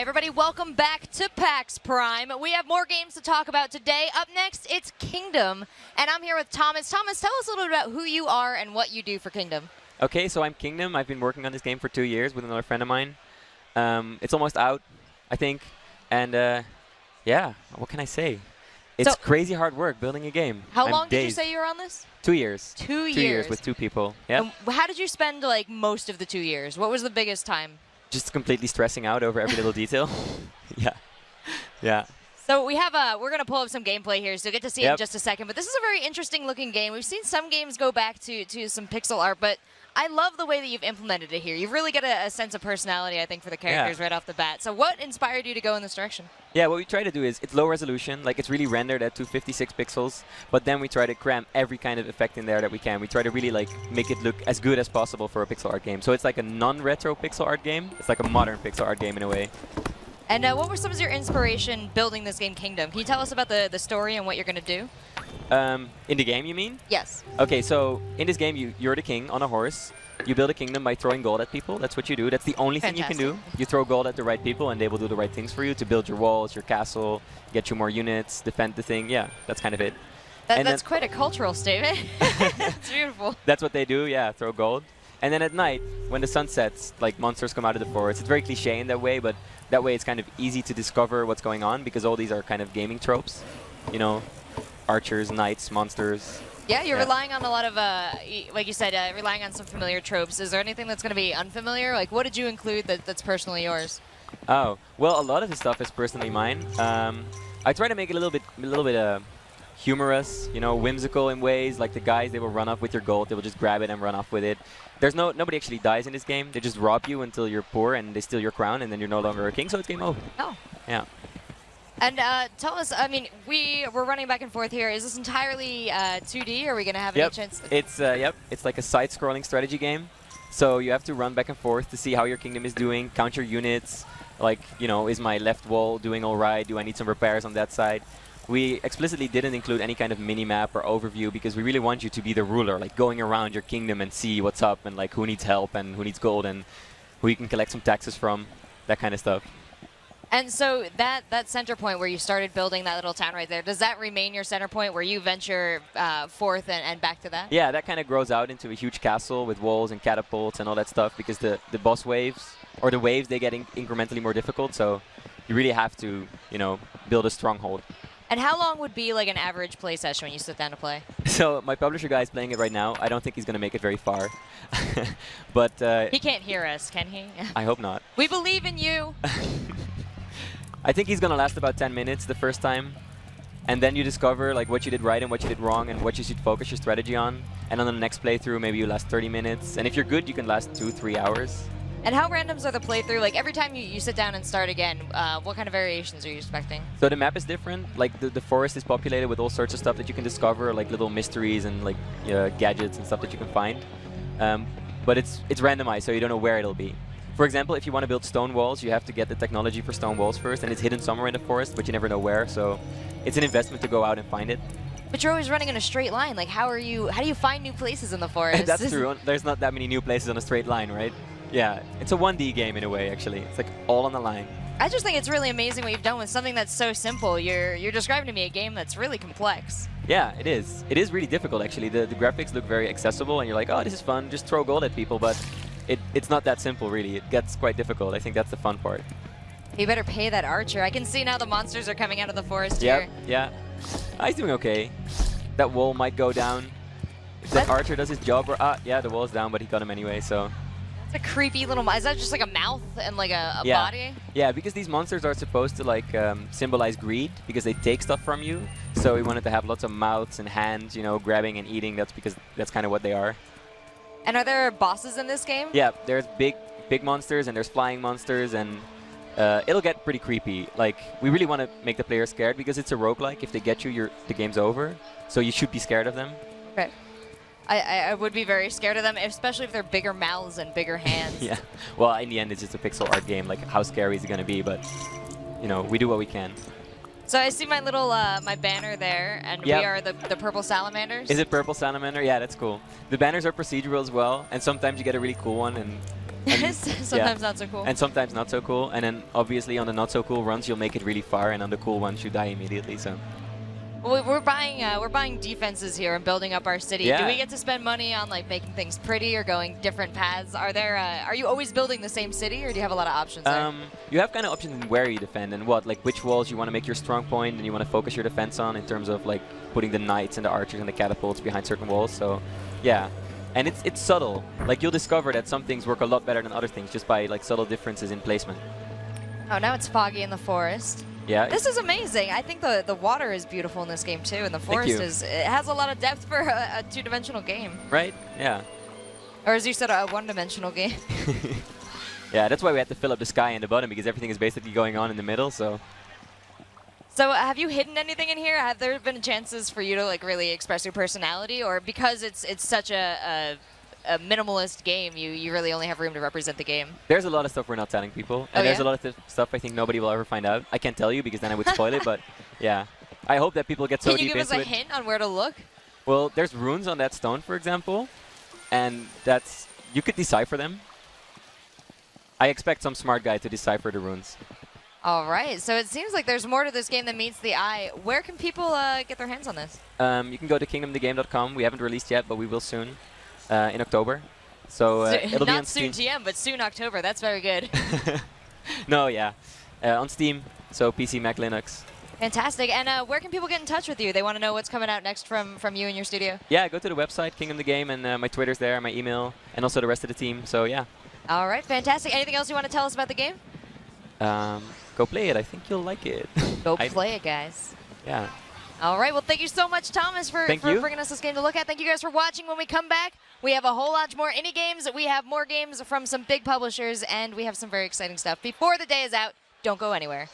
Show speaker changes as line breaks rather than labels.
everybody, welcome back to PAX Prime. We have more games to talk about today. Up next, it's Kingdom, and I'm here with Thomas. Thomas, tell us a little bit about who you are and what you do for Kingdom.
Okay, so I'm Kingdom. I've been working on this game for 2 years with another friend of mine. It's almost out, I think, and yeah, what can I say? It's crazy hard work building a game.
How long did you say you were on this?
2 years.
2 years.
2 years with 2 people. Yeah.
How did you spend like most of the 2 years? What was the biggest time?
Just completely stressing out over every little detail. Yeah.
So we have we're gonna pull up some gameplay here, so you'll get to see it in just a second. But this is a very interesting looking game. We've seen some games go back to some pixel art, but I love the way that you've implemented it here. You've really got a sense of personality, I think, for the characters right off the bat. So what inspired you to go in this direction? Yeah,
what we try to do is it's low resolution, like it's really rendered at 256 pixels, but then we try to cram every kind of effect in there that we can. We try to really like make it look as good as possible for a pixel art game. So it's like a non-retro pixel art game. It's like a modern pixel art game in a way.
And what was some of your inspiration building this game, Kingdom? Can you tell us about the story and what you're going to do?
In the game, you mean?
Yes.
Okay, so in this game, you're the king on a horse. You build a kingdom by throwing gold at people. That's what you do. That's the only thing you can do. You throw gold at the right people, and they will do the right things for you to build your walls, your castle, get you more units, defend the thing. Yeah, that's kind of it.
That's quite a cultural statement. It's beautiful.
That's what they do, yeah, throw gold. And then at night, when the sun sets, like monsters come out of the forest. It's very cliche in that way, but that way it's kind of easy to discover what's going on because all these are kind of gaming tropes. You know, archers, knights, monsters.
Yeah, you're relying on a lot of, like you said, relying on some familiar tropes. Is there anything that's going to be unfamiliar? Like, what did you include that's personally yours?
Oh, well, a lot of the stuff is personally mine. I try to make it a little bit humorous, you know, whimsical in ways. Like the guys, they will run off with your gold. They will just grab it and run off with it. There's nobody actually dies in this game. They just rob you until you're poor and they steal your crown, and then you're no longer a king. So it's game over.
Oh.
Yeah.
And tell us, I mean, we're running back and forth here. Is this entirely 2D? Or are we going to have any chance?
It's like a side-scrolling strategy game. So you have to run back and forth to see how your kingdom is doing, count your units. Like, you know, is my left wall doing all right? Do I need some repairs on that side? We explicitly didn't include any kind of mini-map or overview because we really want you to be the ruler, like going around your kingdom and see what's up and like who needs help and who needs gold and who you can collect some taxes from, that kind of stuff.
And so that center point where you started building that little town right there, does that remain your center point where you venture forth and back to that?
Yeah, that kind of grows out into a huge castle with walls and catapults and all that stuff because the boss waves, or the waves, they get incrementally more difficult. So you really have to, you know, build a stronghold.
And how long would be like an average play session when you sit down to play?
So my publisher guy is playing it right now. I don't think he's going to make it very far. But
he can't hear us, can he?
I hope not.
We believe in you.
I think he's going to last about 10 minutes the first time. And then you discover like what you did right and what you did wrong and what you should focus your strategy on. And on the next playthrough, maybe you last 30 minutes. And if you're good, you can last 2-3 hours.
And how randoms are the playthrough? Like every time you sit down and start again, what kind of variations are you expecting?
So the map is different. Like the forest is populated with all sorts of stuff that you can discover, like little mysteries and like gadgets and stuff that you can find. But it's randomized, so you don't know where it'll be. For example, if you want to build stone walls, you have to get the technology for stone walls first, and it's hidden somewhere in the forest, but you never know where. So it's an investment to go out and find it.
But you're always running in a straight line. Like how do you find new places in the forest?
That's true. There's not that many new places on a straight line, right? Yeah, it's a 1D game in a way, actually. It's like all on the line.
I just think it's really amazing what you've done with something that's so simple. You're describing to me a game that's really complex.
Yeah, it is. It is really difficult, actually. The graphics look very accessible, and you're like, oh, this is fun. Just throw gold at people, but it's not that simple, really. It gets quite difficult. I think that's the fun part.
You better pay that archer. I can see now the monsters are coming out of the forest here.
Yeah. He's doing okay. That wall might go down. If that archer does his job, yeah, the wall's down, but he got him anyway, so...
It's a creepy little... Is that just like a mouth and like a body?
Yeah, because these monsters are supposed to like symbolize greed because they take stuff from you. So we wanted to have lots of mouths and hands, you know, grabbing and eating. That's because that's kind of what they are.
And are there bosses in this game?
Yeah, there's big monsters and there's flying monsters, and it'll get pretty creepy. Like, we really want to make the player scared because it's a roguelike. If they get you, the game's over. So you should be scared of them.
Right. I would be very scared of them, especially if they're bigger mouths and bigger hands.
Yeah. Well, in the end, it's just a pixel art game. Like, how scary is it going to be? But, you know, we do what we can.
So I see my little my banner there, and we are the purple salamanders.
Is it purple salamander? Yeah, that's cool. The banners are procedural as well, and sometimes you get a really cool one, and
Sometimes not so cool.
And sometimes not so cool. And then obviously on the not so cool runs, you'll make it really far, and on the cool ones, you die immediately. So.
Well, we're buying defenses here and building up our city.
Yeah.
Do we get to spend money on like making things pretty or going different paths? Are you always building the same city, or do you have a lot of options there?
You have kind of options in where you defend and what, like which walls you want to make your strong point and you want to focus your defense on in terms of like putting the knights and the archers and the catapults behind certain walls. So, yeah. And it's subtle. Like you'll discover that some things work a lot better than other things just by like subtle differences in placement.
Oh, now it's foggy in the forest.
Yeah.
This is amazing. I think the water is beautiful in this game too, and the forest it has a lot of depth for a two-dimensional game.
Right? Yeah.
Or as you said, a one-dimensional game.
Yeah, that's why we had to fill up the sky and the bottom, because everything is basically going on in the middle. So
have you hidden anything in here? Have there been chances for you to like really express your personality, or because it's such a minimalist game, you really only have room to represent the game?
There's a lot of stuff we're not telling people, and there's a lot of stuff I think nobody will ever find out. I can't tell you because then I would spoil it, but yeah. I hope that people get so deep into it.
Can you give us a hint on where to look?
Well, there's runes on that stone, for example, and you could decipher them. I expect some smart guy to decipher the runes.
All right, so it seems like there's more to this game than meets the eye. Where can people get their hands on this?
You can go to kingdomthegame.com. We haven't released yet, but we will soon. In October. So it'll be on Steam.
Not soon GM, but soon October. That's very good.
No, yeah. On Steam, so PC, Mac, Linux.
Fantastic. And where can people get in touch with you? They want to know what's coming out next from you and your studio.
Yeah, go to the website, Kingdom the Game, and my Twitter's there, my email, and also the rest of the team. So yeah.
All right, fantastic. Anything else you want to tell us about the game?
Go play it. I think you'll like it.
Go play it, guys.
Yeah.
All right. Well, thank you so much, Thomas, for bringing us this game to look at. Thank you guys for watching. When we come back, we have a whole lot more indie games. We have more games from some big publishers, and we have some very exciting stuff. Before the day is out, don't go anywhere.